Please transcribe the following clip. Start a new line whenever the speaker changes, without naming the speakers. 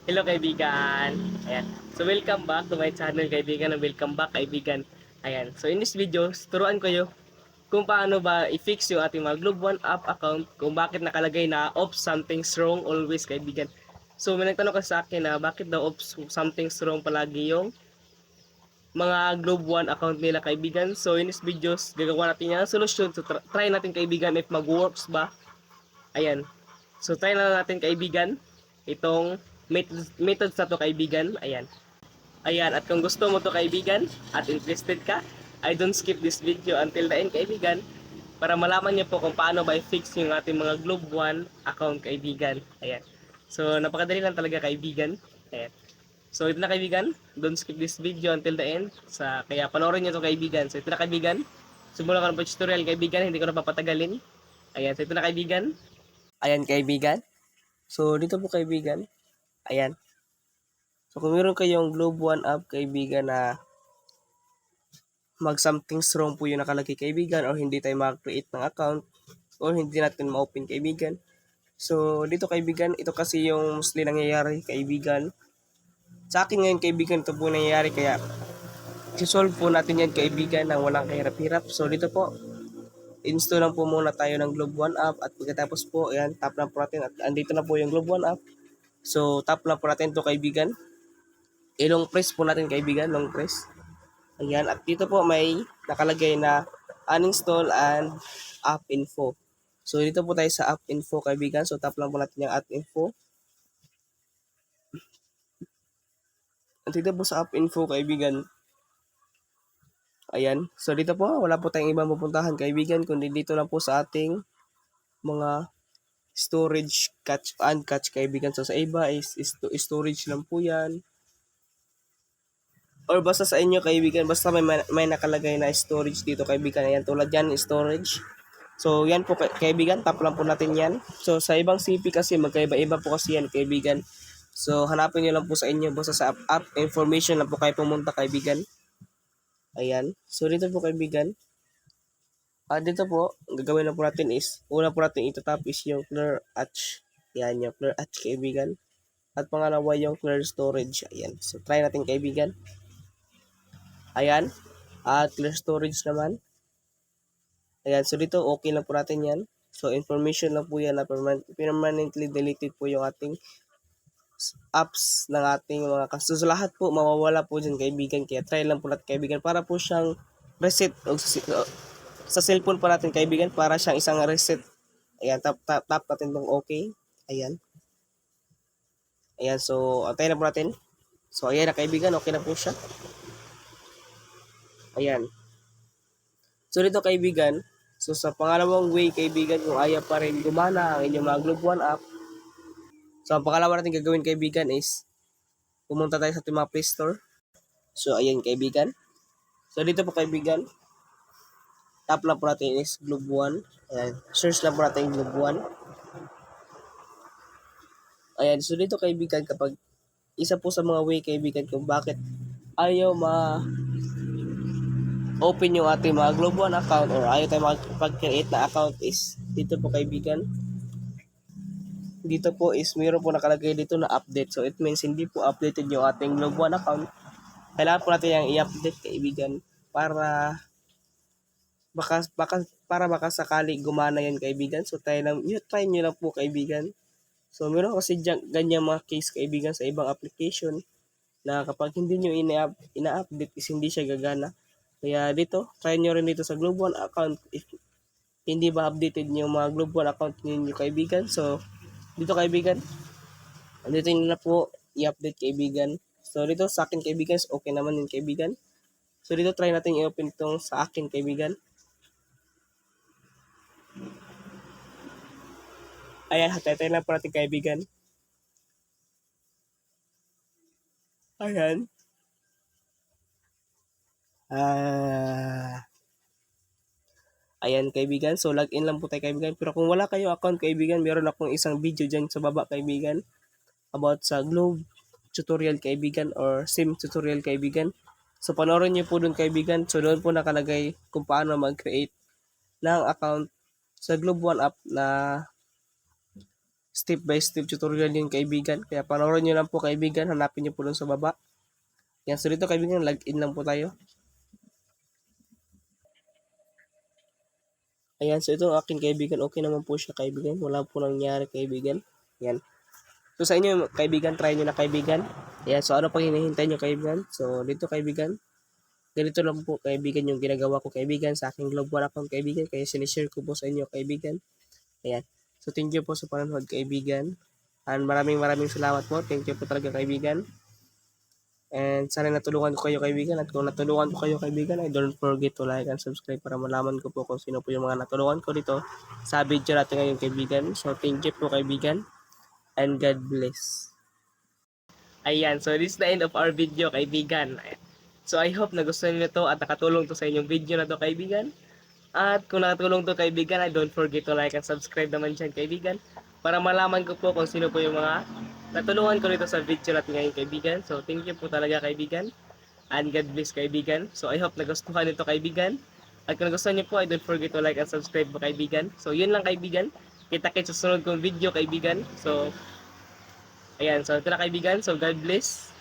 Hello kaibigan. Ayan. So welcome back to my channel kaibigan and welcome back kaibigan. Ayan. So in this video, turuan ko kayo kung paano ba i-fix yung ating mga Globe One app account, kung bakit nakalagay na off something's wrong always kaibigan. So may nagtanong kasi sa akin na bakit daw off something's wrong palagi yung mga Globe One account nila kaibigan. So in this videos, gagawa natin yung solusyon. So try natin kaibigan if mag-works ba. Ayan. So try na natin kaibigan itong methods na to kaibigan. Ayan. Ayan, at kung gusto mo to kaibigan at interested ka, I don't skip this video until the end kaibigan para malaman niyo po kung paano ba i-fix yung ating mga Globe One account kaibigan. Ayan. So napakadali lang talaga kaibigan. Ayan. So ito na kaibigan, don't skip this video until the end. Kaya panoorin niyo to kaibigan. So ito na kaibigan, simulan ko ng tutorial kaibigan, hindi ko na papatagalin. Ayan, so ito na kaibigan. Ayan kaibigan. So dito po kaibigan. Ayan. So kung meron kayong Globe One app kaibigan na something's wrong po yung nakalagay kaibigan or hindi tayo mag-create ng account or hindi natin ma-open kaibigan. So dito kaibigan, ito kasi yung mostly nangyayari kaibigan. Sa akin ngayon kaibigan, ito po nangyayari kaya i-solve po natin yan kaibigan ng walang kahirap-hirap. So dito po, install lang po muna tayo ng Globe One app at pagkatapos po, ayan, tap lang po natin at andito na po yung Globe One app. So tap lang po natin to kaibigan. Long press po natin kaibigan, long press. Ayan, at dito po may nakalagay na uninstall and app info. So dito po tayo sa app info kaibigan. So tap lang po natin yung app info. At dito po sa app info kaibigan. Ayan. So dito po wala po tayong ibang pupuntahan kaibigan kundi dito lang po sa ating mga storage catch and catch kaibigan. So sa iba is storage lang po yan. Or basta sa inyo kaibigan, basta may nakalagay na storage dito kaibigan. Ayan, tulad yan, storage. So yan po kaibigan, tap lang po natin yan. So sa ibang CP kasi magkaiba-iba po kasi yan kaibigan. So hanapin nyo lang po sa inyo, basta sa app information lang po kayo pumunta kaibigan. Ayan, so dito po kaibigan. Dito po, ang gagawin na po natin is, una po natin itatap is yung clear hatch. Yan, yung clear hatch kaibigan. At pangalawa yung clear storage. Ayan, so try natin kaibigan. Ayan. At clear storage naman. Ayan. So dito okay lang po natin yan. So information lang po yan na permanently deleted po yung ating apps ng ating mga kaso. So lahat po mawawala po dyan kaibigan. Kaya try lang po natin kaibigan para po siyang reset. Sa cellphone pa natin kaibigan para siyang isang reset. Ayan. Tap natin itong okay. Ayan. Ayan. So antayin na po natin. So ayan na kaibigan. Okay na po siya. Ayan. So dito kaibigan, so sa pangalawang way kaibigan, kung ayaw pa rin gumana ang inyong mga Globe One app, so ang pangalawa natin gagawin kaibigan is, pumunta tayo sa ating mga Play Store. So ayan kaibigan. So dito po kaibigan, tap lang po natin is Globe One. Ayan, search lang po natin Globe One. Ayan, so dito kaibigan, kapag isa po sa mga way kaibigan kung bakit ayaw open yung ating mga Globe One account or ayaw tayo mag-create na account is dito po kaibigan. Dito po is mayroon po nakalagay dito na update. So it means hindi po updated yung ating Globe One account. Kailangan po natin yung i-update kaibigan para baka sakali gumana yan kaibigan. So try nyo lang po kaibigan. So meron kasi ganyan mga case kaibigan sa ibang application na kapag hindi nyo ina-update is hindi siya gagana. Kaya dito, try nyo rin dito sa Globe One account if hindi ba updated yung mga Globe One account ninyo kaibigan. So dito kaibigan, dito nyo na po i-update kaibigan. So dito sa akin kaibigan, okay naman yung kaibigan. So dito try natin i-open itong sa akin kaibigan. Ayan, hatay lang po natin kaibigan. Ayan. Ayan kaibigan, so login lang po tayo kaibigan. Pero kung wala kayong account kaibigan, meron akong isang video dyan sa baba kaibigan about sa Globe tutorial kaibigan or SIM tutorial kaibigan. So panoorin niyo po dun kaibigan. So doon po nakalagay kung paano mag-create ng account sa Globe One app na step by step tutorial yun kaibigan. Kaya panoorin nyo lang po kaibigan, hanapin nyo po dun sa baba. Yan, so dito kaibigan, login lang po tayo. Ayan, so ito ang aking kaibigan, okay naman po siya kaibigan, wala po nangyari kaibigan. Yan. So sa inyo kaibigan, try nyo na kaibigan. Ayan, so ano pang hinihintay nyo kaibigan? So dito kaibigan, ganito lang po kaibigan yung ginagawa ko kaibigan sa aking Globe One account kaibigan, kaya sinishare ko po sa inyo kaibigan. Ayan. So thank you po sa panonood kaibigan. And maraming salamat po. Thank you po talaga kaibigan. And sana natulungan ko kayo kaibigan. At kung natulungan ko kayo kaibigan, ay don't forget to like and subscribe para malaman ko po kung sino po yung mga natulungan ko dito sa video natin ngayon kaibigan. So thank you po kaibigan. And God bless. Ayan, so this is the end of our video kaibigan. So I hope nagustuhan niyo to at nakatulong to sa inyong video na to kaibigan. At kung nakatulong to kaibigan, ay don't forget to like and subscribe naman dyan kaibigan. Para malaman ko po kung sino po yung mga natulungan ko dito sa video natin ngayon kaibigan. So thank you po talaga kaibigan. And God bless kaibigan. So I hope nagustuhan nito kaibigan. At kung nagustuhan niyo po, ay don't forget to like and subscribe po kaibigan. So yun lang kaibigan. Kita-kits sa sunod kong video kaibigan. So ayan, so ito na kaibigan. So God bless.